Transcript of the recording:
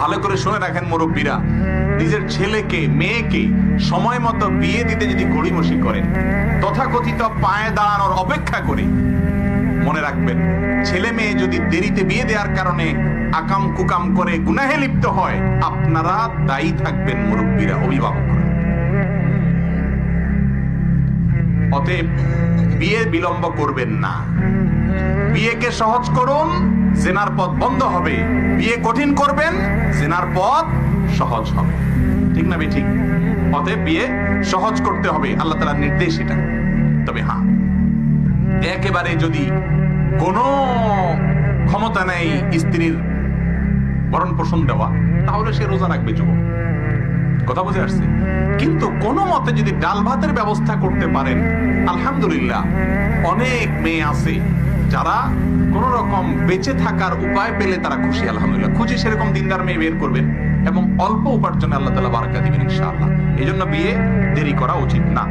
ভালো করে শুনে রাখেন মুরব্বীরা, নিজের ছেলেকে মেয়েকে সময় মতো বিয়ে দিতে যদি গড়িমসি করেন, তথাকথিত পায়ে দাঁড়ানোর অপেক্ষা করে, মনে রাখবেন ছেলে মেয়ে যদি দেরিতে বিয়ে দেওয়ার কারণে আকাম কুকাম করে গুনাহে লিপ্ত হয়, আপনারা দায়ী থাকবেন মুরব্বীরা, অভিভাবকরা। অতএব বিয়ে বিলম্ব করবেন না, বিয়েকে সহজ করুন, জেনার পথ বন্ধ হবে। বিয়ে কঠিন করবেন, জেনার পথ সহজ হবে। ঠিক না ঠিক? অতএব বিয়ে সহজ করতে হবে, আল্লাহ তাআলার নির্দেশ এটা। তবে হ্যাঁ, একেবারে যদি কোনো ক্ষমতা নেই স্ত্রীর ভরণ পোষণ দেওয়া, তাহলে সে রোজা রাখবে, যুবক। কথা বুঝে আসছে? কিন্তু কোন মতে যদি ডাল ভাতের ব্যবস্থা করতে পারেন, আলহামদুলিল্লাহ, অনেক মেয়ে আছে যারা কোন রকম বেঁচে থাকার উপায় পেলে তারা খুশি। আলহামদুলিল্লাহ, খুশি সেরকম দিনদার মেয়ে বের করবেন এবং অল্প উপার্জনে আল্লাহ তাআলা বারাকা দিবেন ইনশাআল্লাহ। এই জন্য বিয়ে দেরি করা উচিত না।